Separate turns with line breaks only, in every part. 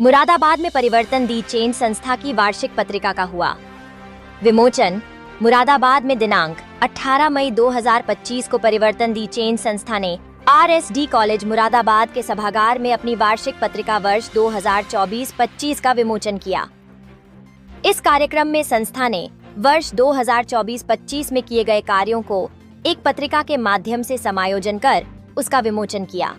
मुरादाबाद में परिवर्तन दी चेंज संस्था की वार्षिक पत्रिका का हुआ विमोचन। मुरादाबाद में दिनांक 18 मई 2025 को परिवर्तन दी चेंज संस्था ने RSD कॉलेज मुरादाबाद के सभागार में अपनी वार्षिक पत्रिका वर्ष 2024-25 का विमोचन किया। इस कार्यक्रम में संस्था ने वर्ष 2024-25 में किए गए कार्यों को एक पत्रिका के माध्यम से समायोजन कर उसका विमोचन किया।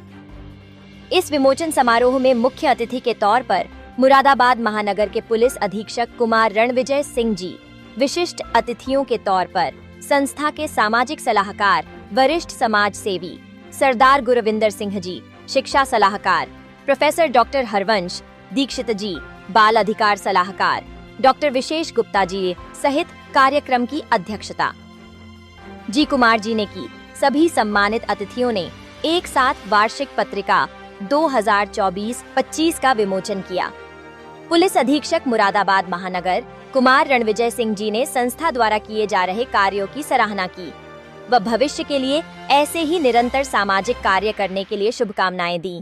इस विमोचन समारोह में मुख्य अतिथि के तौर पर मुरादाबाद महानगर के पुलिस अधीक्षक कुमार रणविजय सिंह जी, विशिष्ट अतिथियों के तौर पर संस्था के सामाजिक सलाहकार वरिष्ठ समाज सेवी सरदार गुरविंदर सिंह जी, शिक्षा सलाहकार प्रोफेसर डॉक्टर हरवंश दीक्षित जी, बाल अधिकार सलाहकार डॉक्टर विशेष गुप्ता जी सहित कार्यक्रम की अध्यक्षता जी कुमार जी ने की। सभी सम्मानित अतिथियों ने एक साथ वार्षिक पत्रिका 2024-25 का विमोचन किया। पुलिस अधीक्षक मुरादाबाद महानगर कुमार रणविजय सिंह जी ने संस्था द्वारा किए जा रहे कार्यों की सराहना की व भविष्य के लिए ऐसे ही निरंतर सामाजिक कार्य करने के लिए शुभकामनाएं दी।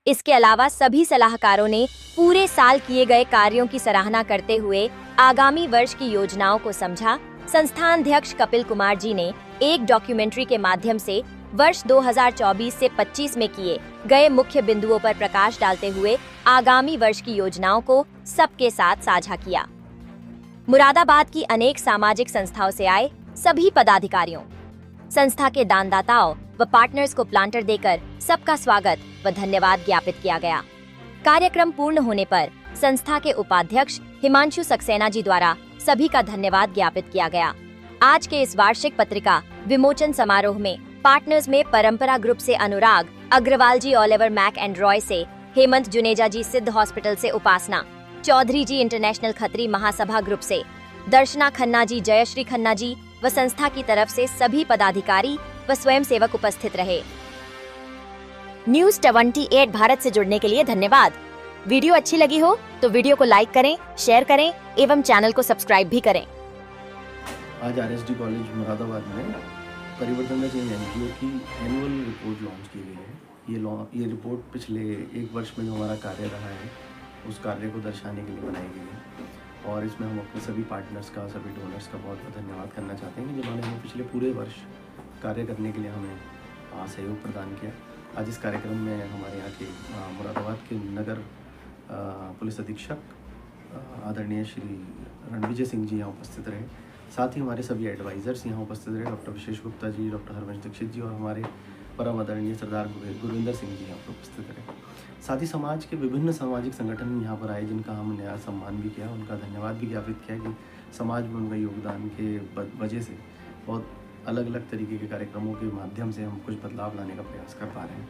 इसके अलावा सभी सलाहकारों ने पूरे साल किए गए कार्यों की सराहना करते हुए आगामी वर्ष की योजनाओं को समझा। संस्थान अध्यक्ष कपिल कुमार जी ने एक डॉक्यूमेंट्री के माध्यम से वर्ष 2024 से 25 में किए गए मुख्य बिंदुओं पर प्रकाश डालते हुए आगामी वर्ष की योजनाओं को सबके साथ साझा किया। मुरादाबाद की अनेक सामाजिक संस्थाओं से आए सभी पदाधिकारियों, संस्था के दानदाताओं व पार्टनर्स को प्लांटर देकर सबका स्वागत व धन्यवाद ज्ञापित किया गया। कार्यक्रम पूर्ण होने पर संस्था के उपाध्यक्ष हिमांशु सक्सेना जी द्वारा सभी का धन्यवाद ज्ञापित किया गया। आज के इस वार्षिक पत्रिका विमोचन समारोह में पार्टनर्स में परंपरा ग्रुप से अनुराग अग्रवाल जी, ओलिवर मैक एंड रॉय से हेमंत जुनेजा जी, सिद्ध हॉस्पिटल से उपासना चौधरी जी, इंटरनेशनल खत्री महासभा ग्रुप से दर्शना खन्ना जी, जयश्री खन्ना जी व संस्था की तरफ से सभी पदाधिकारी व स्वयंसेवक उपस्थित रहे। न्यूज़ 28 भारत से जुड़ने के लिए धन्यवाद। वीडियो अच्छी लगी हो तो वीडियो को लाइक करें, शेयर करें एवं चैनल को सब्सक्राइब भी करें।
आज RSD कॉलेज मुरादाबाद में परिवर्तन दी चेंज NGO की एनुअल रिपोर्ट लॉन्च की गई है। ये रिपोर्ट पिछले एक वर्ष में जो हमारा कार्य रहा है उस कार्य को दर्शाने के लिए बनाई गई है और इसमें हम अपने सभी पार्टनर्स का, सभी डोनर्स का बहुत बहुत धन्यवाद करना चाहते हैं कि जिन्होंने हमें पिछले पूरे वर्ष कार्य करने के लिए हमें सहयोग प्रदान किया। आज इस कार्यक्रम में हमारे यहाँ के मुरादाबाद के नगर पुलिस अधीक्षक आदरणीय श्री रणविजय सिंह जी यहाँ उपस्थित रहे। साथ ही हमारे सभी एडवाइज़र्स यहाँ उपस्थित रहे, डॉक्टर विशेष गुप्ता जी, डॉक्टर हरवंश दीक्षित जी और हमारे परम आदरणीय सरदार गुरविंदर सिंह जी यहाँ पर उपस्थित रहे। साथ ही समाज के विभिन्न सामाजिक संगठन यहाँ पर आए जिनका हमने आज सम्मान भी किया, उनका धन्यवाद भी ज्ञापित किया कि समाज में उनका योगदान के वजह से बहुत अलग अलग तरीके के कार्यक्रमों के माध्यम से हम कुछ बदलाव लाने का प्रयास कर पा रहे हैं।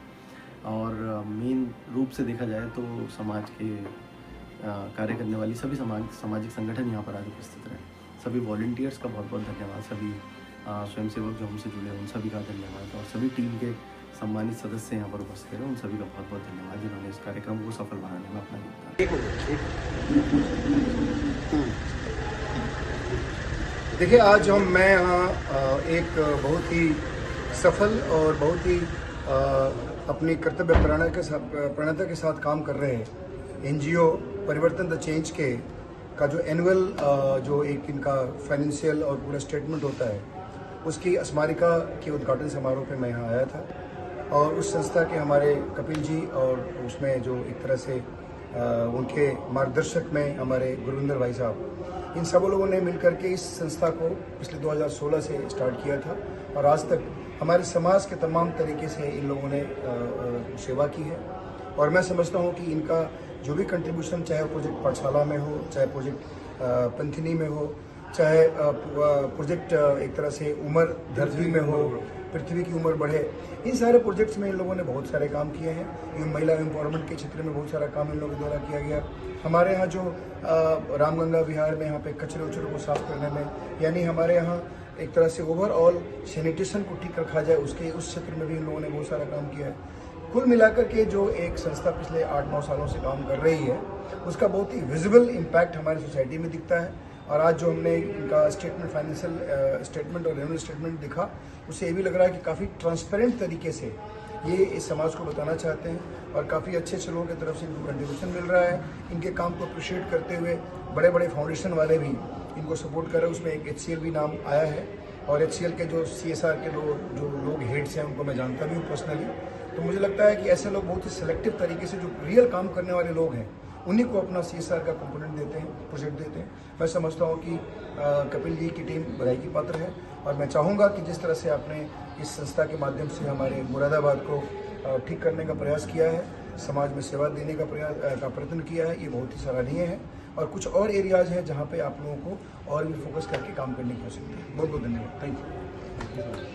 और मेन रूप से देखा जाए तो समाज के कार्य करने वाली सभी सामाजिक संगठन यहाँ पर आज उपस्थित रहे। सभी वॉलंटियर्स का बहुत बहुत धन्यवाद, सभी स्वयंसेवक जो हमसे जुड़े उन सभी का धन्यवाद और सभी टीम के सम्मानित सदस्य यहाँ पर उपस्थित हैं उन सभी का बहुत बहुत धन्यवाद जिन्होंने इस कार्यक्रम को सफल बनाने में अपना योगदान।
देखिए, आज मैं यहाँ एक बहुत ही सफल और बहुत ही अपनी कर्तव्य प्रणता के साथ काम कर रहे NGO परिवर्तन द चेंज का जो एनुअल जो एक इनका फाइनेंशियल और पूरा स्टेटमेंट होता है उसकी स्मारिका के उद्घाटन समारोह पे मैं यहाँ आया था और उस संस्था के हमारे कपिल जी और उसमें जो एक तरह से उनके मार्गदर्शक में हमारे गुरविंदर भाई साहब, इन सब लोगों ने मिलकर के इस संस्था को पिछले 2016 से स्टार्ट किया था और आज तक हमारे समाज के तमाम तरीके से इन लोगों ने सेवा की है। और मैं समझता हूँ कि इनका जो भी कंट्रीब्यूशन, चाहे प्रोजेक्ट पाठशाला में हो, चाहे प्रोजेक्ट पंथिनी में हो, चाहे प्रोजेक्ट एक तरह से उम्र धरती में हो, पृथ्वी की उम्र बढ़े, इन सारे प्रोजेक्ट्स में इन लोगों ने बहुत सारे काम किए हैं। ये महिला एम्पावरमेंट के क्षेत्र में बहुत सारा काम इन लोगों के द्वारा किया गया। हमारे यहाँ जो रामगंगा विहार में यहाँ पे कचरे उचरे को साफ करने में, यानी हमारे यहाँ एक तरह से ओवरऑल सैनिटेशन को ठीक रखा जाए, उसके उस क्षेत्र में भी इन लोगों ने बहुत सारा काम किया है। कुल मिलाकर के जो एक संस्था पिछले 8-9 सालों से काम कर रही है उसका बहुत ही विजिबल इम्पैक्ट हमारी सोसाइटी में दिखता है। और आज जो हमने इनका स्टेटमेंट, फाइनेंशियल स्टेटमेंट और रेवेन्यू स्टेटमेंट दिखा, उससे ये भी लग रहा है कि काफ़ी ट्रांसपेरेंट तरीके से ये इस समाज को बताना चाहते हैं और काफ़ी अच्छे अच्छे लोगों की तरफ से इनको कंट्रीब्यूशन मिल रहा है। इनके काम को अप्रिशिएट करते हुए बड़े बड़े फाउंडेशन वाले भी इनको सपोर्ट कर रहे हैं। उसमें एक HCL भी नाम आया है और HCL के जो CSR के जो लोग हेड्स हैं उनको मैं जानता भी हूँ पर्सनली। तो मुझे लगता है कि ऐसे लोग बहुत ही सिलेक्टिव तरीके से जो रियल काम करने वाले लोग हैं उन्हीं को अपना CSR का कंपोनेंट देते हैं, प्रोजेक्ट देते हैं। मैं समझता हूँ कि कपिल जी की टीम बधाई की पात्र है और मैं चाहूँगा कि जिस तरह से आपने इस संस्था के माध्यम से हमारे मुरादाबाद को ठीक करने का प्रयास किया है, समाज में सेवा देने का प्रयत्न किया है, ये बहुत ही सराहनीय है। और कुछ और एरियाज हैं जहाँ पे आप लोगों को और भी फोकस करके काम करने की आवश्यकता है। बहुत बहुत धन्यवाद। Thank you.